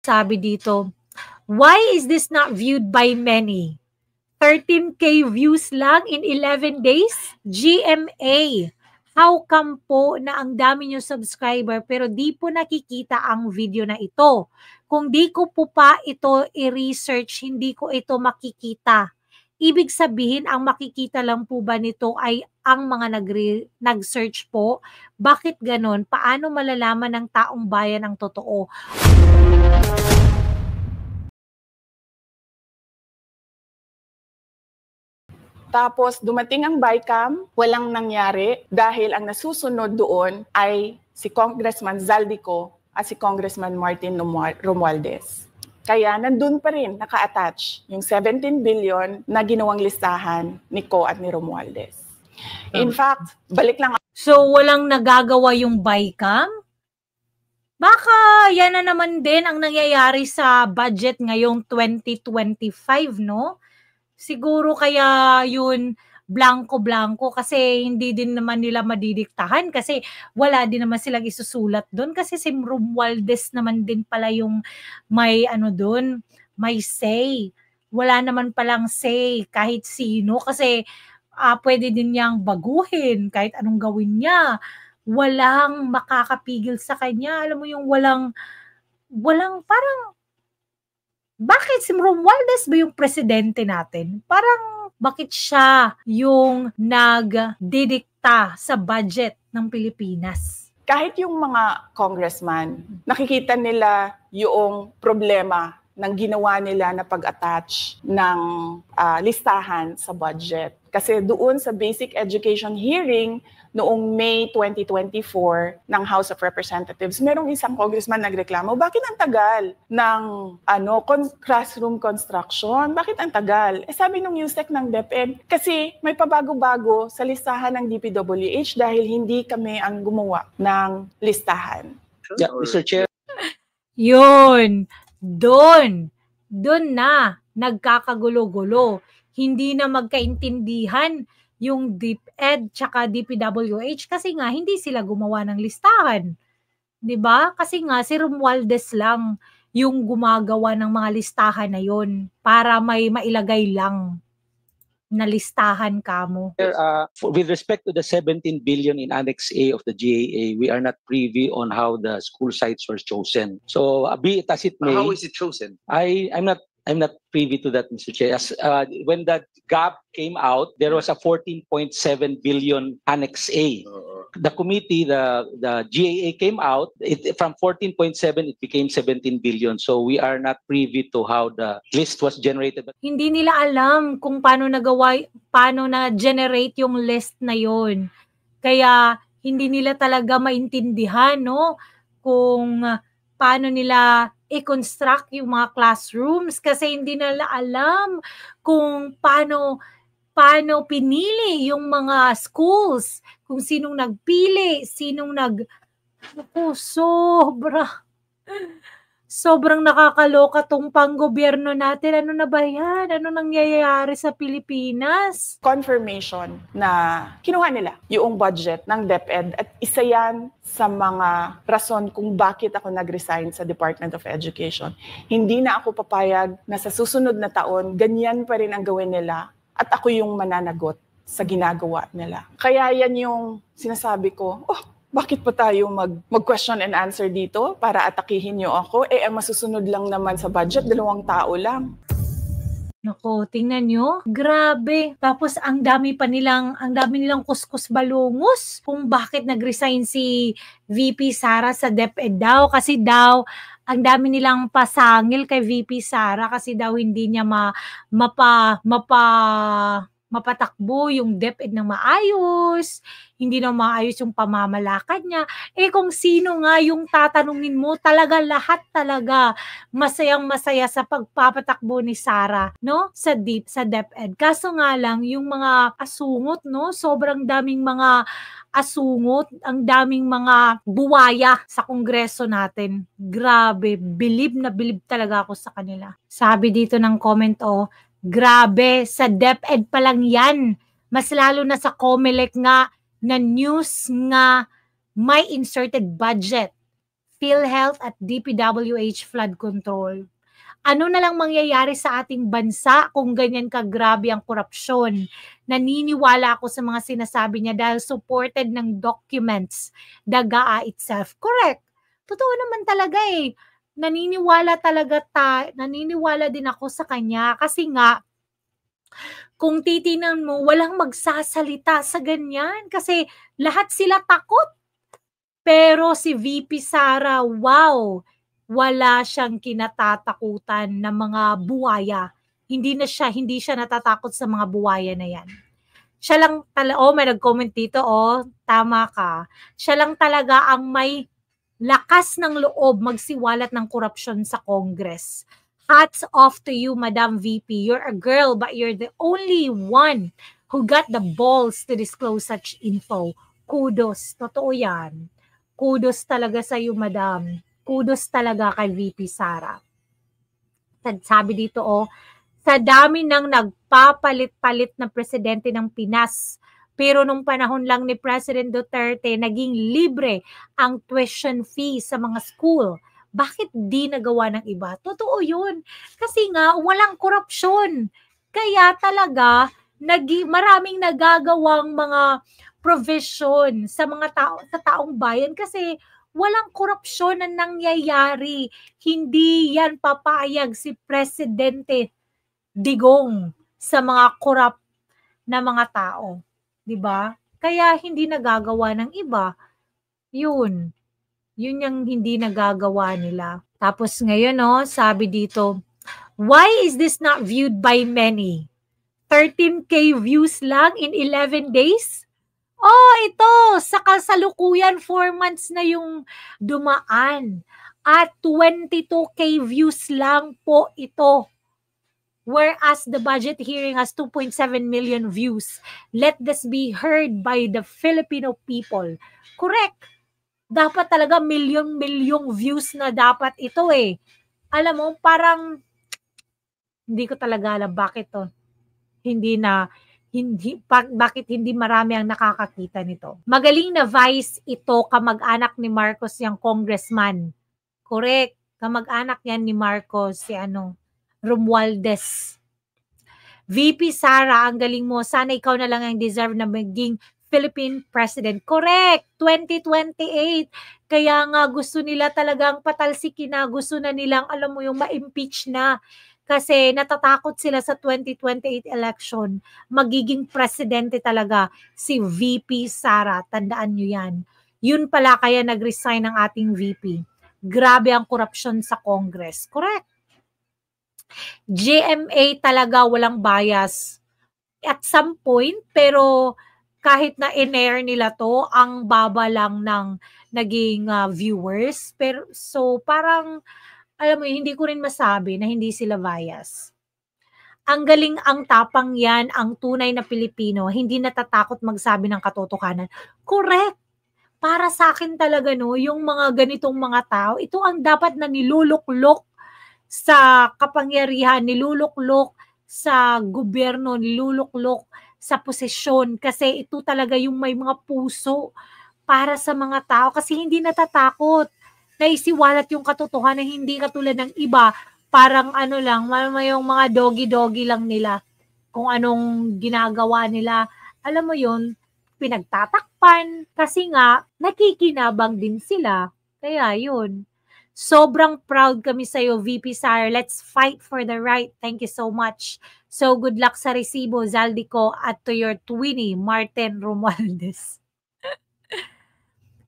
Sabi dito, why is this not viewed by many? 13K views lang in 11 days? GMA, how come po na ang dami nyo subscriber pero di po nakikita ang video na ito? Kung di ko po pa ito i-research, hindi ko ito makikita. Ibig sabihin, ang makikita lang po ba nito ay ang mga nag-search po? Bakit ganon? Paano malalaman ng taong bayan ang totoo? Tapos dumating ang BICAM, walang nangyari dahil ang nasusunod doon ay si Congressman Zaldico at si Congressman Martin Romualdez. Kaya nandun pa rin naka-attach yung 17 billion na ginawang listahan ni Co at ni Romualdez. In fact, balik lang. So walang nagagawa yung BICAM? Baka yan na naman din ang nangyayari sa budget ngayong 2025, no? Siguro kaya yun blanco-blanco kasi hindi din naman nila madidiktahan kasi wala din naman silang isusulat doon kasi si Romualdez naman din pala yung may ano doon, may say. Wala naman palang say kahit sino kasi pwede din niyang baguhin kahit anong gawin niya. Walang makakapigil sa kanya. Alam mo yung walang parang bakit si Romualdez ba yung presidente natin? Parang bakit siya yung nagdidikta sa budget ng Pilipinas? Kahit yung mga congressman, nakikita nila yung problema ng ginawa nila na pag-attach ng listahan sa budget. Kasi doon sa basic education hearing noong May 2024 ng House of Representatives, merong isang congressman nagreklamo, bakit ang tagal ng classroom construction? Bakit ang tagal? Sabi nung USEC ng DepEd, kasi may pabago-bago sa listahan ng DPWH dahil hindi kami ang gumawa ng listahan. Yeah, Mr. Chair. Yun, doon na nagkakagulo-gulo. Hindi na magkaintindihan yung DepEd tsaka DPWH kasi nga hindi sila gumawa ng listahan. 'Di ba? Kasi nga si Romualdez lang yung gumagawa ng mga listahan na yon para may mailagay lang na listahan kamo. With respect to the 17 billion in Annex A of the GAA, we are not privy on how the school sites were chosen. So be it as it may. How is it chosen? I'm not privy to that, Mr. Chair. When that gap came out, there was a 14.7 billion Annex A. The committee, the GAA came out, from 14.7 it became 17 billion. So we are not privy to how the list was generated. Hindi nila alam kung paano na-generate yung list na yon. Kaya hindi nila talaga maintindihan, no? Kung paano nila i-construct yung mga classrooms kasi hindi nila alam kung paano pinili yung mga schools, kung sinong nagpili, sobrang nakakaloka tong panggobyerno natin. Ano na ba yan? Ano nangyayari sa Pilipinas? Confirmation na kinuha nila yung budget ng DepEd at isa yan sa mga rason kung bakit ako nag-resign sa Department of Education. Hindi na ako papayag na sa susunod na taon, ganyan pa rin ang gawin nila at ako yung mananagot sa ginagawa nila. Kaya yan yung sinasabi ko, bakit pa tayo mag-question and answer dito para atakihin nyo ako? Ang masusunod lang naman sa budget, 2 tao lang. Nako, tingnan nyo. Grabe. Tapos ang dami nilang kuskus balungos kung bakit nag-resign si VP Sara sa DepEd daw. Kasi daw, ang dami nilang pasangil kay VP Sara kasi daw hindi niya mapatakbo yung DepEd ng maayos, hindi na maayos yung pamamalakad niya. Kung sino nga yung tatanungin mo, lahat talaga masayang-masaya sa pagpapatakbo ni Sara, no? Sa DepEd. Kaso nga lang, yung mga asungot, no? Sobrang daming mga asungot, ang daming mga buwaya sa Kongreso natin. Grabe, bilib na bilib talaga ako sa kanila. Sabi dito ng comment, grabe, sa DepEd pa lang yan. Mas lalo na sa COMELEC nga na news nga may inserted budget. PhilHealth at DPWH flood control. Ano na lang mangyayari sa ating bansa kung ganyan kagrabe ang korupsyon? Naniniwala ako sa mga sinasabi niya dahil supported ng documents, the GAA itself. Correct. Totoo naman talaga eh. Naniniwala din ako sa kanya kasi nga, kung titinan mo, walang magsasalita sa ganyan kasi lahat sila takot. Pero si VP Sara, wow, wala siyang kinatatakutan ng mga buwaya. Hindi siya natatakot sa mga buwaya na yan. Siya lang may nag-comment dito, tama ka. Siya lang talaga ang may lakas ng loob magsiwalat ng korupsyon sa Congress. Hats off to you, Madam VP. You're a girl, but you're the only one who got the balls to disclose such info. Kudos. Totoo yan. Kudos talaga sa iyo, Madam. Kudos talaga kay VP Sara. Sabi dito, sa dami ng nagpapalit-palit na presidente ng Pinas, pero nung panahon lang ni President Duterte, naging libre ang tuition fee sa mga school. Bakit di nagawa ng iba? Totoo yun. Kasi nga, walang korupsyon. Kaya talaga, maraming nagagawang mga provision sa mga sa taong bayan kasi walang korupsyon na nangyayari. Hindi yan papayag si Presidente Digong sa mga korap na mga tao. 'Di ba? Kaya hindi nagagawa ng iba. Yun yung hindi nagagawa nila. Tapos ngayon, sabi dito, why is this not viewed by many? 13K views lang in 11 days? Ito, sa kasalukuyan, 4 months na yung dumaan. At 22K views lang po ito. Whereas the budget hearing has 2.7 million views. Let this be heard by the Filipino people. Correct. Dapat talaga milyong views na dapat ito eh. Alam mo, parang hindi ko talaga alam bakit to. Bakit hindi marami ang nakakakita nito. Magaling na vice ito, kamag-anak ni Marcos yung congressman. Correct. Kamag-anak yan ni Marcos, si Romualdez. VP Sara, ang galing mo. Sana ikaw na lang ang deserve na maging Philippine President. Correct. 2028. Kaya nga gusto nila talagang patalsikin na. Gusto na nilang, alam mo yung ma-impeach na. Kasi natatakot sila sa 2028 election. Magiging presidente talaga si VP Sara. Tandaan nyo yan. Yun pala kaya nag-resign ang ating VP. Grabe ang korupsyon sa Congress. Correct. GMA talaga walang bias. At some point, pero kahit na in-air nila to, ang baba lang ng naging viewers. Pero, so parang, alam mo, hindi ko rin masabi na hindi sila bias. Ang galing, ang tapang yan, ang tunay na Pilipino, hindi natatakot magsabi ng katotohanan. Correct. Para sa akin talaga, yung mga ganitong mga tao, ito ang dapat na niluluklok sa kapangyarihan, niluluklok sa gobyerno, niluluklok sa posisyon. Kasi ito talaga yung may mga puso para sa mga tao. Kasi hindi natatakot. Naisiwalat yung katotohanan, hindi katulad ng iba, parang lang, yung mga doggy-doggy lang nila. Kung anong ginagawa nila, alam mo yun, pinagtatakpan, kasi nga, nakikinabang din sila. Kaya yun. Sobrang proud kami sa iyo, VP Sara. Let's fight for the right. Thank you so much. So, good luck sa resibo, Zaldico, at to your twinny, Martin Romualdez.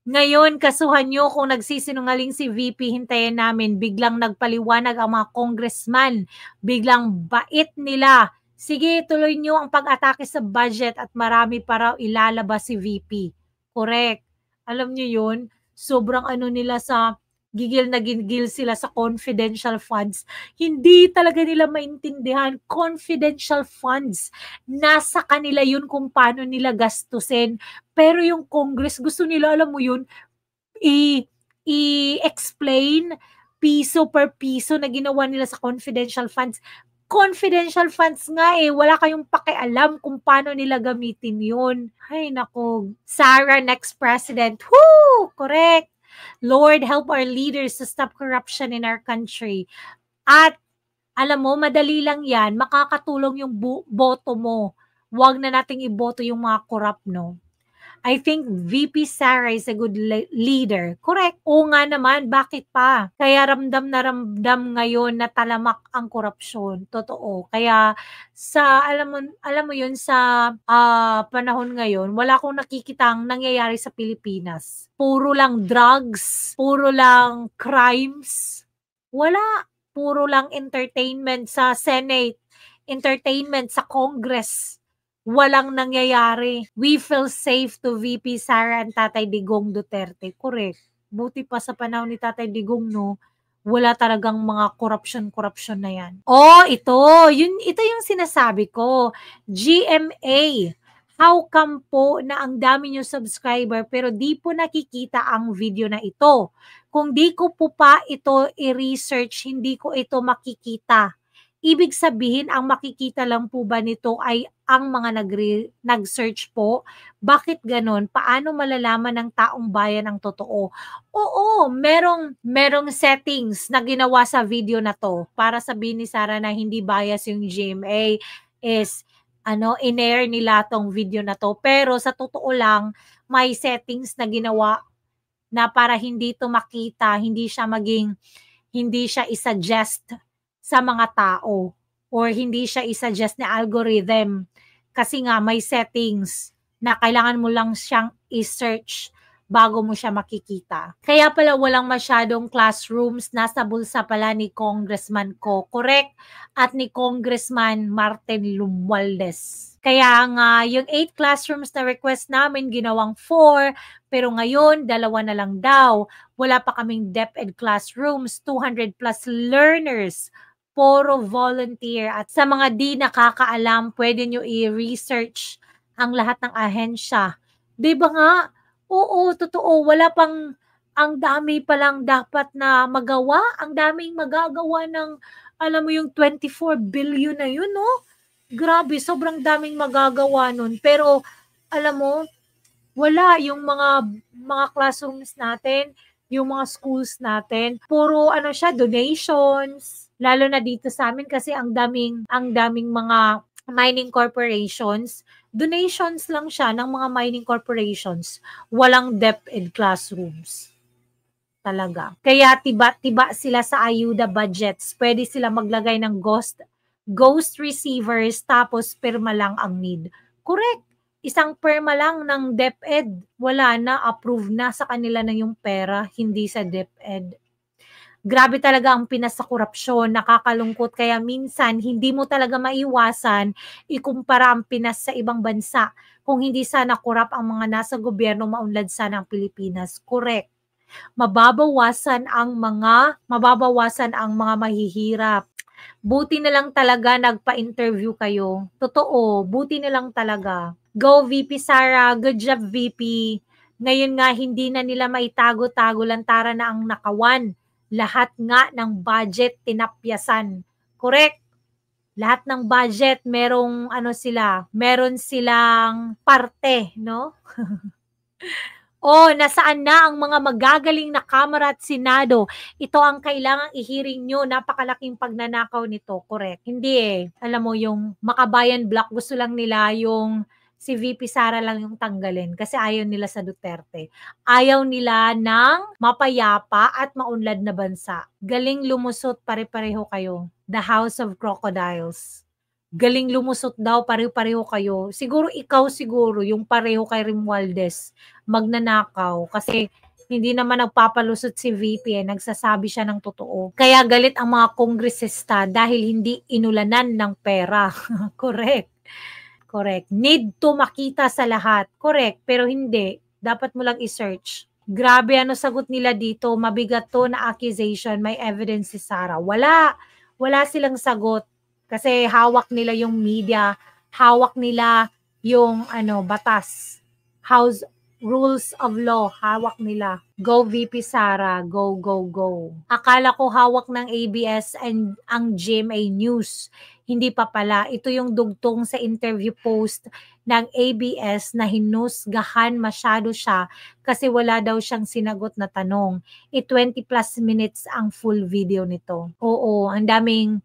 Ngayon, kasuhan nyo kung nagsisinungaling si VP, hintayin namin. Biglang nagpaliwanag ang mga congressman. Biglang bait nila. Sige, tuloy nyo ang pag-atake sa budget at marami pa raw ilalabas si VP. Correct. Alam nyo yun? Sobrang nila sa gigil na gigil sila sa confidential funds. Hindi talaga nila maintindihan. Confidential funds. Nasa kanila yun kung paano nila gastusin. Pero yung Congress, gusto nila, alam mo yun, i-explain piso per piso na ginawa nila sa confidential funds. Confidential funds nga wala kayong pakialam kung paano nila gamitin yun. Ay nako, Sara, next president. Woo! Correct. Lord, help our leaders to stop corruption in our country. At alam mo, madali lang yan, makakatulong yung boto mo. Huwag na nating iboto yung mga corrupt, no? I think VP Sara is a good leader. Correct. Oo nga naman, bakit pa? Kaya ramdam na ramdam ngayon na talamak ang korupsyon. Totoo. Kaya sa alam mo yun sa panahon ngayon, wala akong nakikitang nangyayari sa Pilipinas. Puro lang drugs, puro lang crimes. Wala. Puro lang entertainment sa Senate, entertainment sa Congress. Walang nangyayari. We feel safe to VP Sara and Tatay Digong Duterte. Correct. Buti pa sa panahon ni Tatay Digong, no? Wala talagang mga corruption na yan. Oh, ito yung sinasabi ko. GMA. How come po na ang dami nyo subscriber pero di po nakikita ang video na ito? Kung di ko po pa ito i-research, hindi ko ito makikita. Ibig sabihin, ang makikita lang po ba nito ay ang mga nag-search po? Bakit ganon? Paano malalaman ng taong bayan ang totoo? Oo, merong settings na ginawa sa video na to para sabihin ni Sara na hindi bias yung GMA is in-air nila tong video na to. Pero sa totoo lang, may settings na ginawa na para hindi to makita, hindi siya i-suggest sa mga tao or hindi siya i-suggest na algorithm kasi nga may settings na kailangan mo lang siyang i-search bago mo siya makikita. Kaya pala walang masyadong classrooms, nasa bulsa pala ni Congressman Ko, correct? At ni Congressman Martin Romualdez. Kaya nga, yung 8 classrooms na request namin, ginawang 4, pero ngayon, 2 na lang daw. Wala pa kaming DepEd classrooms, 200 plus learners, puro volunteer. At sa mga di nakakaalam, pwede nyo i-research ang lahat ng ahensya. Diba nga? Oo, totoo. Wala pang, ang dami palang dapat na magawa. Ang daming magagawa ng, alam mo yung 24 billion na yun, no? Grabe, sobrang daming magagawa nun. Pero, alam mo, wala yung mga classrooms natin, yung mga schools natin, puro donations. Lalo na dito sa amin kasi ang daming mga mining corporations. Donations lang siya ng mga mining corporations. Walang DepEd classrooms. Talaga. Kaya tiba-tiba sila sa ayuda budgets. Pwede sila maglagay ng ghost receivers tapos perma lang ang need. Correct. Isang perma lang ng DepEd. Wala na, approve na sa kanila na yung pera, hindi sa DepEd. Grabe talaga ang Pinas sa korupsyon, nakakalungkot. Kaya minsan, hindi mo talaga maiwasan ikumpara ang Pinas sa ibang bansa. Kung hindi sana korap ang mga nasa gobyerno, maunlad sana ang Pilipinas. Correct. Mababawasan ang mga mahihirap. Buti na lang talaga nagpa-interview kayo. Totoo, buti na lang talaga. Go VP Sara, good job VP. Ngayon nga hindi na nila maitago-tago, lantaran na ang nakawan. Lahat nga ng budget tinapyasan. Correct? Lahat ng budget meron silang parte, no? Nasaan na ang mga magagaling na Kamara at Senado? Ito ang kailangang ihiring nyo. Napakalaking pagnanakaw nito. Correct. Hindi Alam mo, yung Makabayan Block, gusto lang nila yung si VP Sara lang yung tanggalin kasi ayaw nila sa Duterte. Ayaw nila ng mapayapa at maunlad na bansa. Galing lumusot, pare-pareho kayo. The House of Crocodiles. Galing lumusot daw, pareho-pareho kayo. Siguro ikaw yung pareho kay Romualdez, magnanakaw. Kasi hindi naman nagpapalusot si VP, nagsasabi siya ng totoo. Kaya galit ang mga kongresista dahil hindi inulanan ng pera. Correct. Need to makita sa lahat. Correct. Pero hindi. Dapat mo lang i-search. Grabe sagot nila dito. Mabigat to na accusation. May evidence si Sara. Wala silang sagot. Kasi hawak nila yung media. Hawak nila yung batas. House rules of law. Hawak nila. Go VP Sara. Go, go, go. Akala ko hawak ng ABS and ang GMA News. Hindi pa pala. Ito yung dugtong sa interview post ng ABS na hinusgahan masyado siya kasi wala daw siyang sinagot na tanong. 20 plus minutes ang full video nito. Oo, ang daming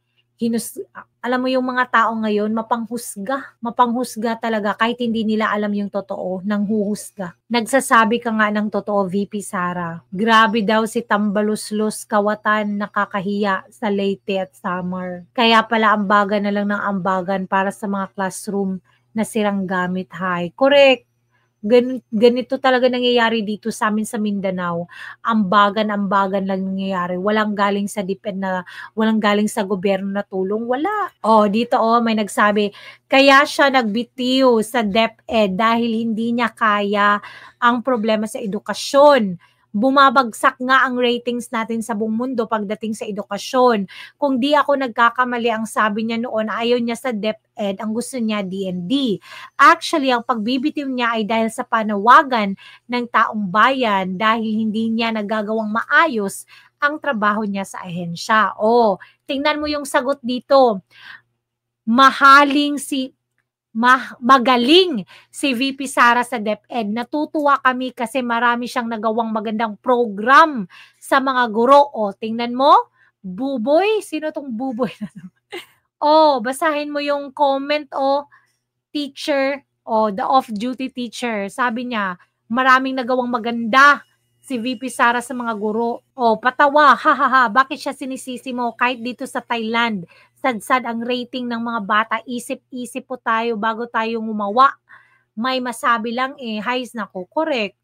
alam mo yung mga tao ngayon, mapanghusga talaga kahit hindi nila alam yung totoo, nang huhusga. Nagsasabi ka nga ng totoo, VP Sara. Grabe daw si Tambaluslos Kawatan, nakakahiya sa Leyte at Samar. Kaya pala ambagan na lang ng ambagan para sa mga classroom na sirang gamit. Hay, correct. Ganito talaga nangyayari dito sa amin sa Mindanao. Ambagan lang nangyayari. Walang galing sa DepEd na, walang galing sa gobyerno na tulong. Wala. Dito may nagsabi, kaya siya nagbitiw sa DepEd dahil hindi niya kaya ang problema sa edukasyon. Bumabagsak nga ang ratings natin sa buong mundo pagdating sa edukasyon. Kung di ako nagkakamali, ang sabi niya noon, ayaw niya sa DepEd, ang gusto niya DND. Actually, ang pagbibitiw niya ay dahil sa panawagan ng taong bayan dahil hindi niya nagagawang maayos ang trabaho niya sa ahensya. Tingnan mo yung sagot dito. Magaling si VP Sara sa DepEd. Natutuwa kami kasi marami siyang nagawang magandang program sa mga guro. Tingnan mo, Buboy. Sino tong Buboy? Basahin mo yung comment, teacher, the off-duty teacher. Sabi niya, maraming nagawang maganda si VP Sara sa mga guro. Patawa, hahaha, bakit siya sinisisi mo? Kahit dito sa Thailand, sad-sad ang rating ng mga bata. Isip-isip po tayo bago tayo gumawa. May masabi lang Hays, nako, correct.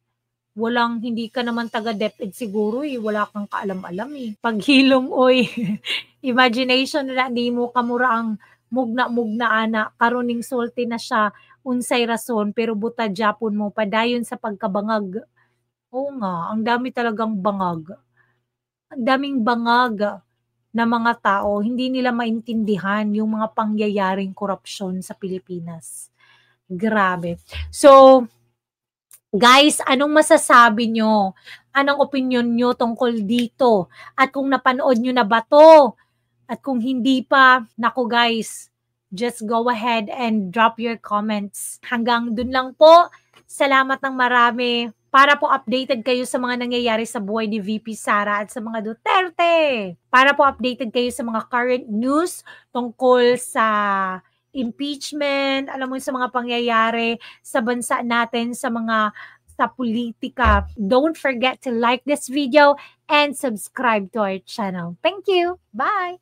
Hindi ka naman taga-DepEd siguro wala kang kaalam-alam Paghilom, imagination na di mo kamura ang mugna-mugna ana, karuning sulti na siya, unsay rason, pero buta Japon mo, padayon sa pagkabangag. Oo nga, ang dami talagang bangag. Ang daming bangag na mga tao, hindi nila maintindihan yung mga pangyayaring korupsyon sa Pilipinas. Grabe. So, guys, anong masasabi nyo? Anong opinion nyo tungkol dito? At kung napanood nyo na ba to? At kung hindi pa, naku guys, just go ahead and drop your comments. Hanggang dun lang po. Salamat ng marami. Para po updated kayo sa mga nangyayari sa buhay ni VP Sara at sa mga Duterte. Para po updated kayo sa mga current news tungkol sa impeachment, alam mo sa mga pangyayari sa bansa natin, sa politika. Don't forget to like this video and subscribe to our channel. Thank you. Bye!